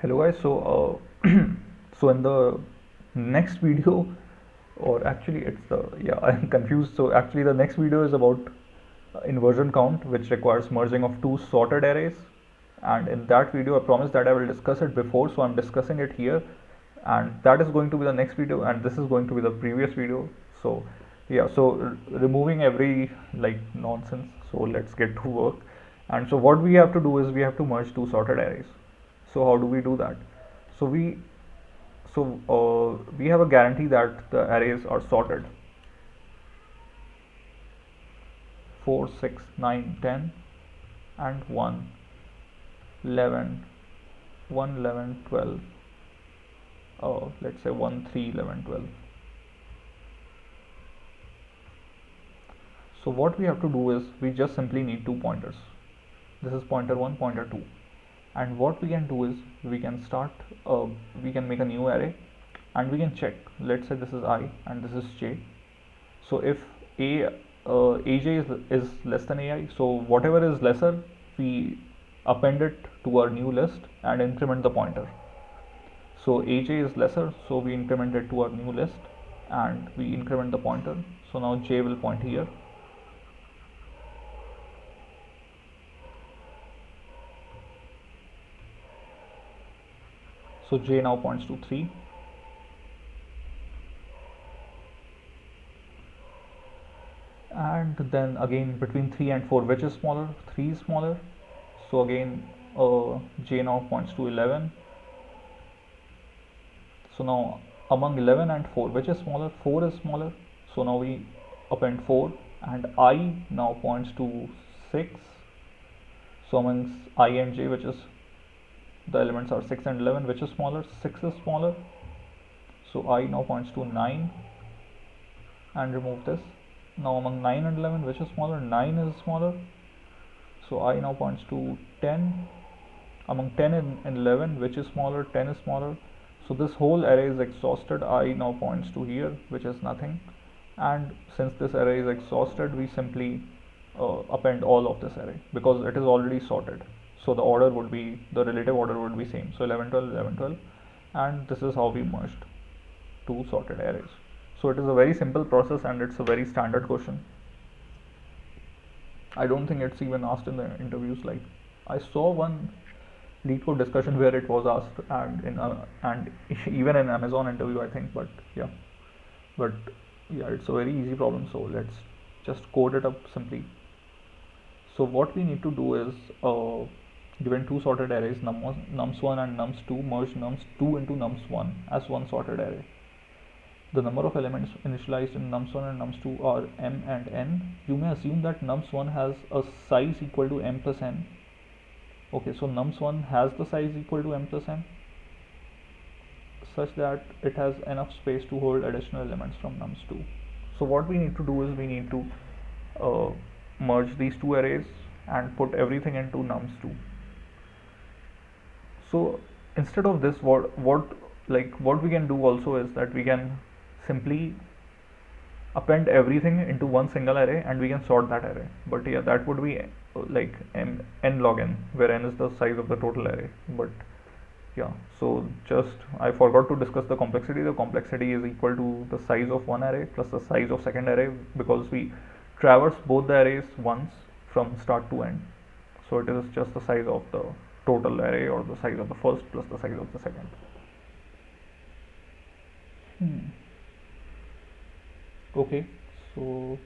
Hello guys, so in the next video, or actually it's the, yeah, I'm confused. So actually the next video is about inversion count, which requires merging of two sorted arrays. And in that video I promised that I will discuss it before, so I'm discussing it here, and that is going to be the next video, and this is going to be the previous video. So yeah, so removing every like nonsense, so let's get to work. And so what we have to do is we have to merge two sorted arrays. So how do we do that? So we have a guarantee that the arrays are sorted: 4, 6, 9, 10, and 1, 11, 1, 11, 12. Let's say 1, 3, 11, 12. So what we have to do is we just simply need two pointers. This is pointer 1, pointer 2. And what we can do is we can we can make a new array, and we can check. Let's say this is I and this is j. So if aj is less than ai, so whatever is lesser, we append it to our new list and increment the pointer. So aj is lesser, so we increment it to our new list and we increment the pointer. So now j will point here. So j now points to 3. And then again between 3 and 4, which is smaller? 3 is smaller. So again j now points to 11. So now among 11 and 4, which is smaller? 4 is smaller. So now we append 4, and I now points to 6. So amongst I and j, which is the elements are 6 and 11, which is smaller? 6 is smaller. So I now points to 9, and remove this. Now among 9 and 11, which is smaller? 9 is smaller. So I now points to 10. Among 10 and 11, which is smaller? 10 is smaller. So this whole array is exhausted. I now points to here, which is nothing. And since this array is exhausted, we simply append all of this array because it is already sorted. So the order would be, the relative order would be same. So 11, 12, 11, 12. And this is how we merged two sorted arrays. So it is a very simple process, and it's a very standard question. I don't think it's even asked in the interviews. Like, I saw one LeetCode discussion where it was asked, and even in Amazon interview, I think. But yeah, it's a very easy problem. So let's just code it up simply. So what we need to do is, given two sorted arrays, nums1 and nums2, merge nums2 into nums1 as one sorted array. The number of elements initialized in nums1 and nums2 are m and n. You may assume that nums1 has a size equal to m plus n. Okay, so nums1 has the size equal to m plus n such that it has enough space to hold additional elements from nums2. So what we need to do is we need to merge these two arrays and put everything into nums2. So instead of this, what we can do also is that we can simply append everything into one single array and we can sort that array. But yeah, that would be like n log n, where n is the size of the total array. But yeah, so just I forgot to discuss the complexity. The complexity is equal to the size of one array plus the size of second array, because we traverse both the arrays once from start to end. So it is just the size of the total array, or the size of the first plus the size of the second. Okay, so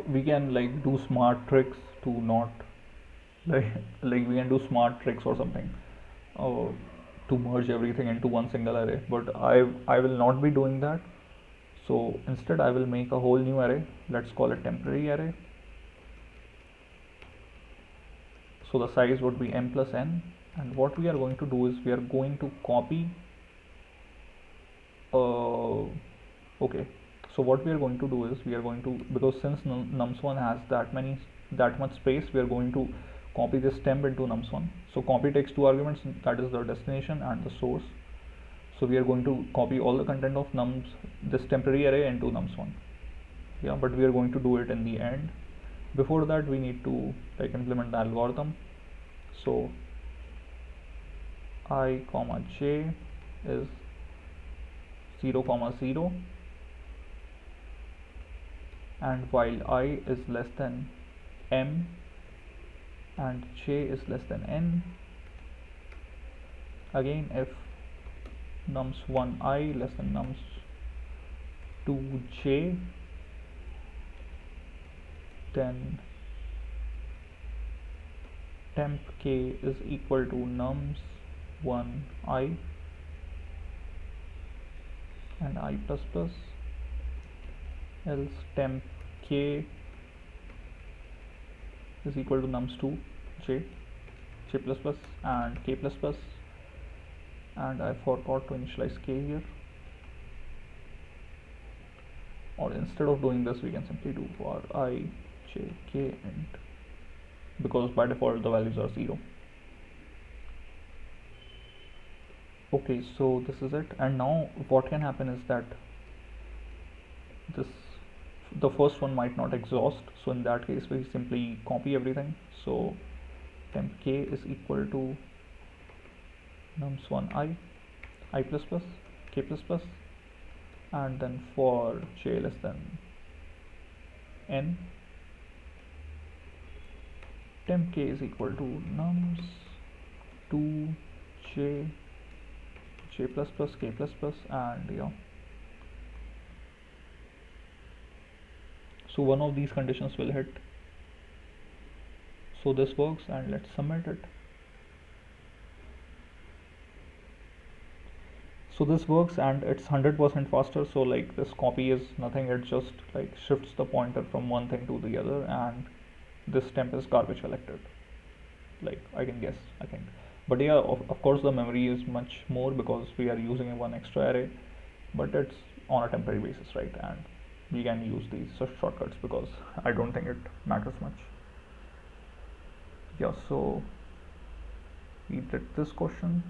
we can like do smart tricks to not like we can do smart tricks or something to merge everything into one single array, but I will not be doing that. So instead I will make a whole new array. Let's call it temporary array. So the size would be m plus n, and what we are going to do is we are going to copy okay, so what we are going to do is we are going to, because since nums1 has that much space, we are going to copy this temp into nums1. So copy takes two arguments, that is the destination and the source. So we are going to copy all the content of this temporary array into nums1. yeah, but we are going to do it in the end. Before that, we need to like implement the algorithm. So I comma j is 0 comma 0, and while I is less than m and j is less than n, again if nums1 I less than nums2 j, then temp k is equal to nums1 I and I plus plus, else temp k is equal to nums2 j, j plus plus and k plus plus, and I forgot to initialize k here, or instead of doing this we can simply do for I j k int, because by default the values are 0. Okay, so this is it, and now what can happen is that this the first one might not exhaust, so in that case we simply copy everything. So temp k is equal to nums1 I plus plus, k plus plus, and then for j less than n, temp k is equal to nums2 j, j plus plus, k plus plus, and yeah. So one of these conditions will hit. So this works, and let's submit it. So this works and it's 100% faster. So like this copy is nothing, it just like shifts the pointer from one thing to the other, and this temp is garbage collected, like I can guess, I think. But yeah, of course the memory is much more because we are using one extra array, but it's on a temporary basis, right? And we can use these shortcuts because I don't think it matters much. Yeah, so we did this question.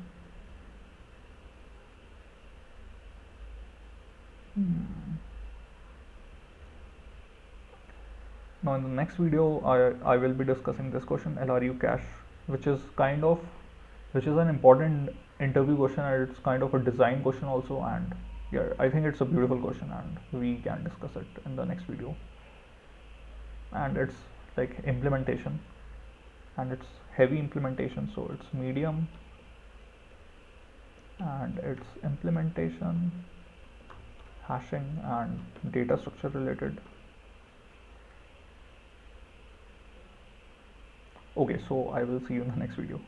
Now in the next video I will be discussing this question, LRU cache, which is an important interview question, and it's kind of a design question also, and yeah, I think it's a beautiful question and we can discuss it in the next video. And it's like implementation, and it's heavy implementation, so it's medium, and it's implementation, hashing, and data structure related. Okay, so I will see you in the next video.